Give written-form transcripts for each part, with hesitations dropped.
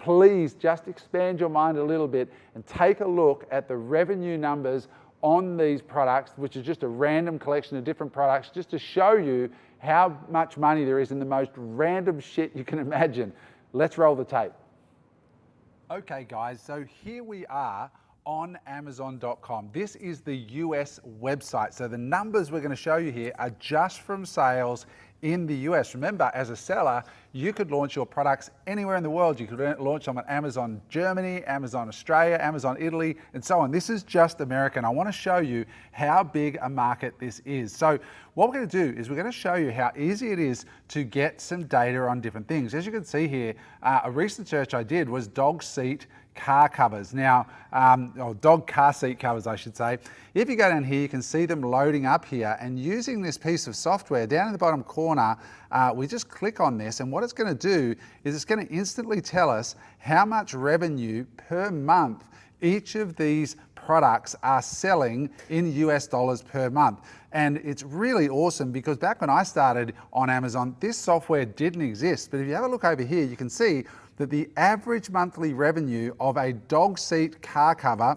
please just expand your mind a little bit and take a look at the revenue numbers on these products, which is just a random collection of different products, just to show you how much money there is in the most random shit you can imagine. Let's roll the tape. Okay guys, so here we are on Amazon.com. This is the US website. So the numbers we're going to show you here are just from sales in the US. Remember, as a seller, you could launch your products anywhere in the world. You could launch them on Amazon Germany, Amazon Australia, Amazon Italy, and so on. This is just America, and I want to show you how big a market this is. So what we're going to do is we're going to show you how easy it is to get some data on different things. As you can see here, a recent search I did was dog seat car covers. Now, or dog car seat covers, I should say. If you go down here, you can see them loading up here, and using this piece of software down in the bottom corner, we just click on this, and what it's going to do is it's going to instantly tell us how much revenue per month each of these products are selling in US dollars per month. And it's really awesome because back when I started on Amazon, this software didn't exist. But if you have a look over here, you can see that the average monthly revenue of a dog seat car cover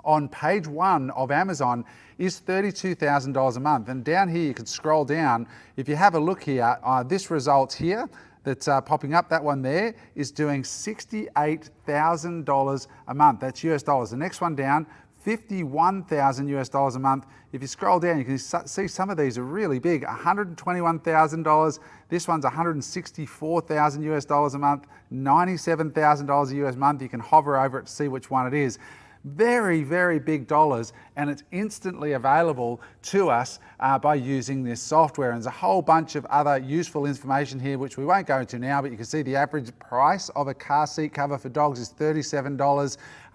on page 1 of Amazon is $32,000 a month. And down here, you can scroll down. If you have a look here, this result here that's popping up, that one there is doing $68,000 a month. That's US dollars. The next one down, $51,000 US dollars a month. If you scroll down, you can see some of these are really big. $121,000. This one's $164,000 US dollars a month. $97,000 a US month. You can hover over it to see which one it is. Very, very big dollars, and it's instantly available to us by using this software. And there's a whole bunch of other useful information here, which we won't go into now, but you can see the average price of a car seat cover for dogs is $37,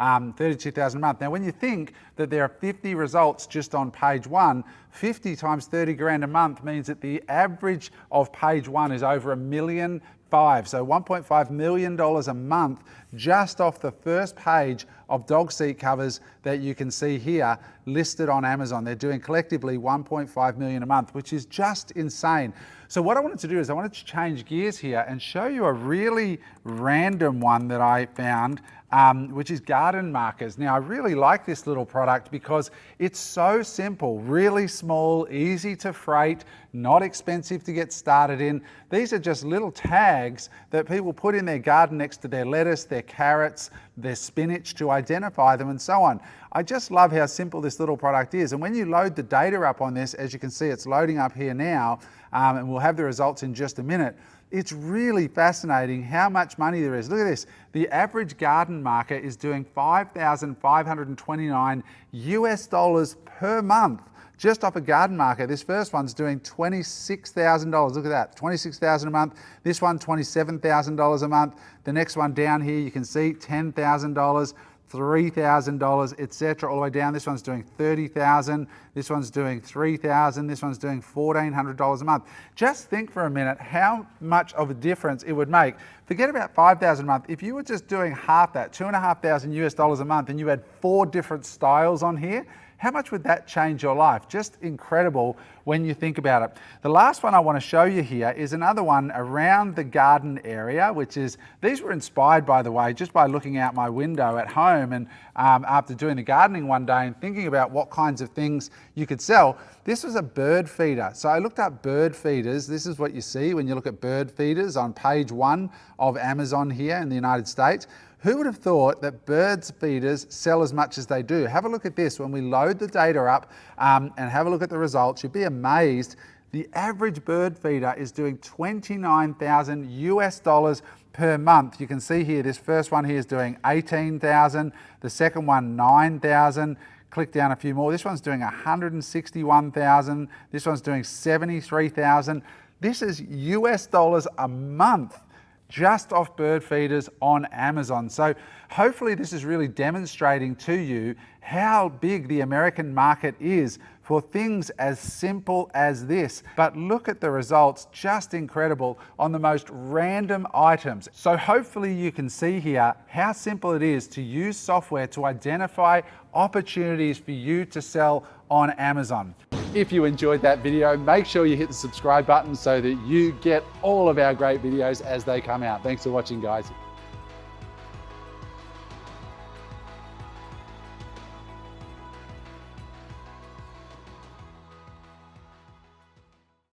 $32,000 a month. Now, when you think that there are 50 results just on page 1, 50 times 30 grand a month means that the average of page 1 is over $1.5 million. So $1.5 million a month just off the first page of dog seat covers that you can see here listed on Amazon. They're doing collectively $1.5 million a month, which is just insane. So what I wanted to do is I wanted to change gears here and show you a really random one that I found, which is garden markers. Now, I really like this little product because it's so simple, really small, easy to freight, not expensive to get started in. These are just little tags that people put in their garden next to their lettuce, their carrots, their spinach to identify them and so on. I just love how simple this little product is. And when you load the data up on this, as you can see, it's loading up here now, and we'll have the results in just a minute. It's really fascinating how much money there is. Look at this. The average garden marker is doing $5,529 US dollars per month just off a garden marker. This first one's doing $26,000. Look at that, $26,000 a month. This one, $27,000 a month. The next one down here, you can see $10,000. $3,000, etc., all the way down. This one's doing $30,000. This one's doing $3,000. This one's doing $1,400 a month. Just think for a minute how much of a difference it would make. Forget about $5,000 a month. If you were just doing half that, $2,500 US dollars a month, and you had 4 different styles on here, how much would that change your life? Just incredible when you think about it. The last one I want to show you here is another one around the garden area, which is, these were inspired, by the way, just by looking out my window at home and after doing the gardening one day and thinking about what kinds of things you could sell. This was a bird feeder. So I looked up bird feeders. This is what you see when you look at bird feeders on page 1 of Amazon here in the United States. Who would have thought that bird feeders sell as much as they do? Have a look at this. When we load the data up and have a look at the results, you'll be amazed. The average bird feeder is doing $29,000 US dollars per month. You can see here, this first one here is doing $18,000. The second one, $9,000. Click down a few more. This one's doing $161,000. This one's doing $73,000. This is US dollars a month just off bird feeders on Amazon. So hopefully this is really demonstrating to you how big the American market is for things as simple as this. But look at the results, just incredible on the most random items. So hopefully you can see here how simple it is to use software to identify opportunities for you to sell on Amazon. If you enjoyed that video, make sure you hit the subscribe button so that you get all of our great videos as they come out. Thanks for watching, guys.